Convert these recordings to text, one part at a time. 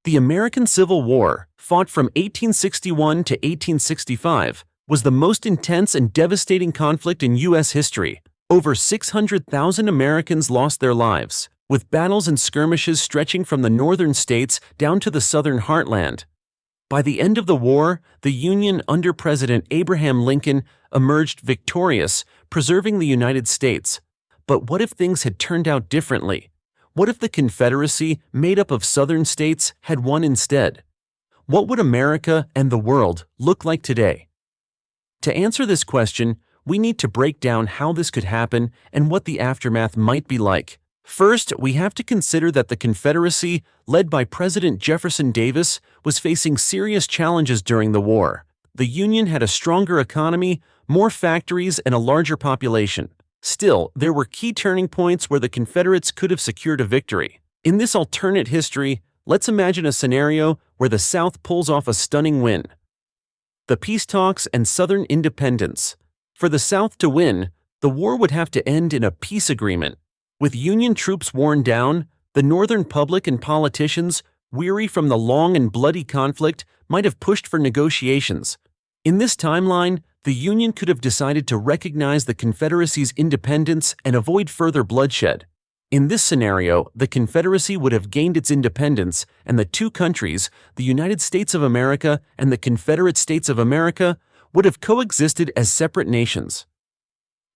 The American Civil War, fought from 1861 to 1865, was the most intense and devastating conflict in U.S. history. Over 600,000 Americans lost their lives, with battles and skirmishes stretching from the northern states down to the southern heartland. By the end of the war, the Union under President Abraham Lincoln emerged victorious, preserving the United States. But what if things had turned out differently? What if the Confederacy, made up of southern states, had won instead? What would America and the world look like today? To answer this question, we need to break down how this could happen and what the aftermath might be like. First, we have to consider that the Confederacy, led by President Jefferson Davis, was facing serious challenges during the war. The Union had a stronger economy, more factories, and a larger population. Still, there were key turning points where the Confederates could have secured a victory. In this alternate history, let's imagine a scenario where the South pulls off a stunning win. The peace talks and Southern independence. For the South to win, the war would have to end in a peace agreement. With Union troops worn down, the Northern public and politicians, weary from the long and bloody conflict, might have pushed for negotiations. In this timeline, the Union could have decided to recognize the Confederacy's independence and avoid further bloodshed. In this scenario, the Confederacy would have gained its independence, and the two countries, the United States of America and the Confederate States of America, would have coexisted as separate nations.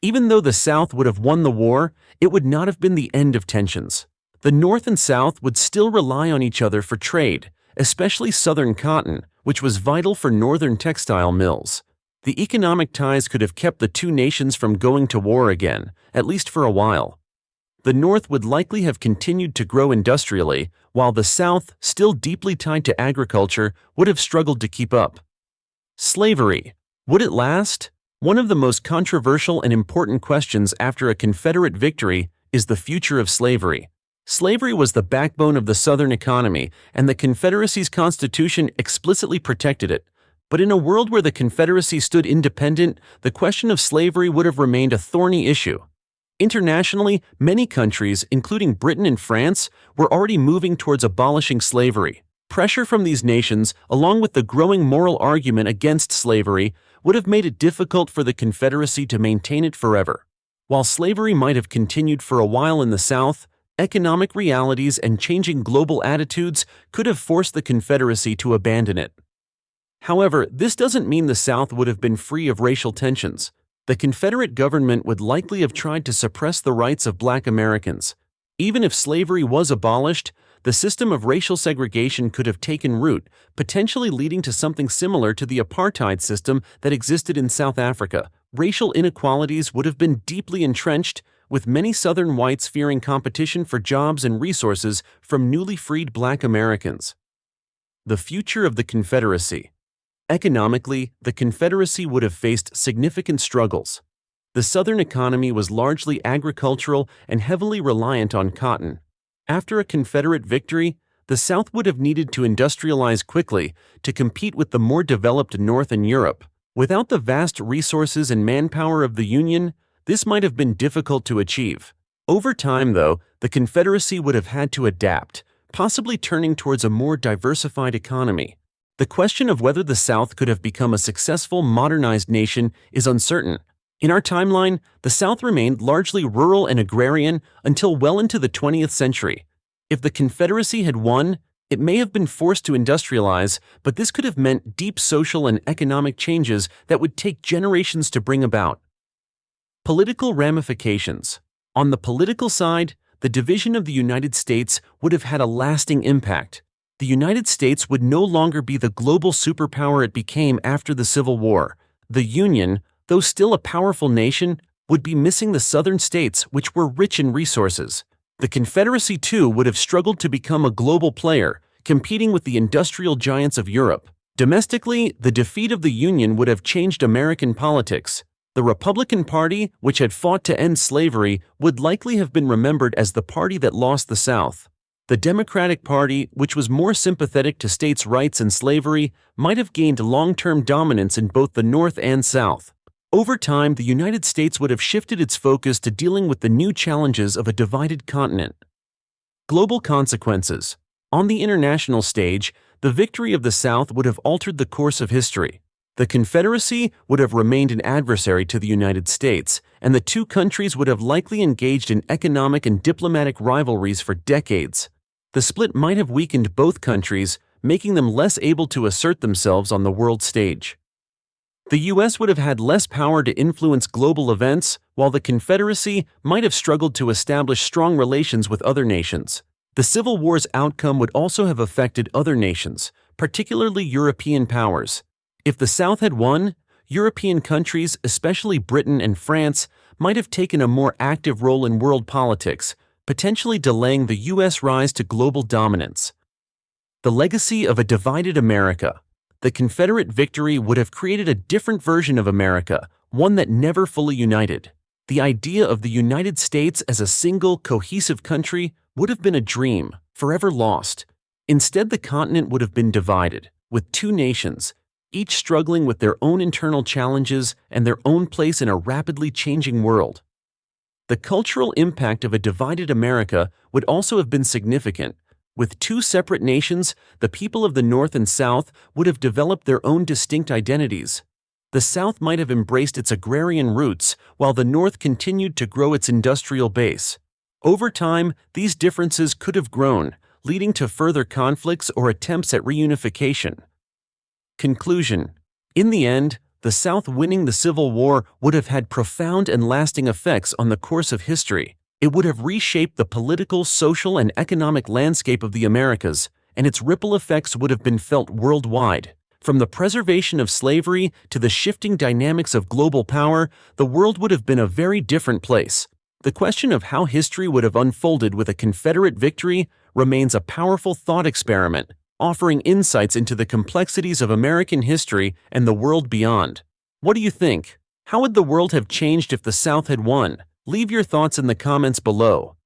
Even though the South would have won the war, it would not have been the end of tensions. The North and South would still rely on each other for trade, especially Southern cotton, which was vital for Northern textile mills. The economic ties could have kept the two nations from going to war again, at least for a while. The North would likely have continued to grow industrially, while the South, still deeply tied to agriculture, would have struggled to keep up. Slavery. Would it last? One of the most controversial and important questions after a Confederate victory is the future of slavery. Slavery was the backbone of the Southern economy, and the Confederacy's Constitution explicitly protected it. But in a world where the Confederacy stood independent, the question of slavery would have remained a thorny issue. Internationally, many countries, including Britain and France, were already moving towards abolishing slavery. Pressure from these nations, along with the growing moral argument against slavery, would have made it difficult for the Confederacy to maintain it forever. While slavery might have continued for a while in the South, economic realities and changing global attitudes could have forced the Confederacy to abandon it. However, this doesn't mean the South would have been free of racial tensions. The Confederate government would likely have tried to suppress the rights of Black Americans. Even if slavery was abolished, the system of racial segregation could have taken root, potentially leading to something similar to the apartheid system that existed in South Africa. Racial inequalities would have been deeply entrenched, with many Southern whites fearing competition for jobs and resources from newly freed Black Americans. The future of the Confederacy. Economically, the Confederacy would have faced significant struggles. The Southern economy was largely agricultural and heavily reliant on cotton. After a Confederate victory, the South would have needed to industrialize quickly to compete with the more developed North and Europe. Without the vast resources and manpower of the Union, this might have been difficult to achieve. Over time, though, the Confederacy would have had to adapt, possibly turning towards a more diversified economy. The question of whether the South could have become a successful modernized nation is uncertain. In our timeline, the South remained largely rural and agrarian until well into the 20th century. If the Confederacy had won, it may have been forced to industrialize, but this could have meant deep social and economic changes that would take generations to bring about. Political ramifications. On the political side, the division of the United States would have had a lasting impact. The United States would no longer be the global superpower it became after the Civil War. The Union, though still a powerful nation, would be missing the southern states, which were rich in resources. The Confederacy, too, would have struggled to become a global player, competing with the industrial giants of Europe. Domestically, the defeat of the Union would have changed American politics. The Republican Party, which had fought to end slavery, would likely have been remembered as the party that lost the South. The Democratic Party, which was more sympathetic to states' rights and slavery, might have gained long-term dominance in both the North and South. Over time, the United States would have shifted its focus to dealing with the new challenges of a divided continent. Global consequences. On the international stage, the victory of the South would have altered the course of history. The Confederacy would have remained an adversary to the United States, and the two countries would have likely engaged in economic and diplomatic rivalries for decades. The split might have weakened both countries, making them less able to assert themselves on the world stage. The U.S. would have had less power to influence global events, while the Confederacy might have struggled to establish strong relations with other nations. The Civil War's outcome would also have affected other nations, particularly European powers. If the South had won, European countries, especially Britain and France, might have taken a more active role in world politics, potentially delaying the U.S. rise to global dominance. The legacy of a divided America. The Confederate victory would have created a different version of America, one that never fully united. The idea of the United States as a single, cohesive country would have been a dream, forever lost. Instead, the continent would have been divided, with two nations, each struggling with their own internal challenges and their own place in a rapidly changing world. The cultural impact of a divided America would also have been significant. With two separate nations, the people of the North and South would have developed their own distinct identities. The South might have embraced its agrarian roots, while the North continued to grow its industrial base. Over time, these differences could have grown, leading to further conflicts or attempts at reunification. Conclusion. In the end, the South winning the Civil War would have had profound and lasting effects on the course of history. It would have reshaped the political, social, and economic landscape of the Americas, and its ripple effects would have been felt worldwide. From the preservation of slavery to the shifting dynamics of global power, the world would have been a very different place. The question of how history would have unfolded with a Confederate victory remains a powerful thought experiment, offering insights into the complexities of American history and the world beyond. What do you think? How would the world have changed if the South had won? Leave your thoughts in the comments below.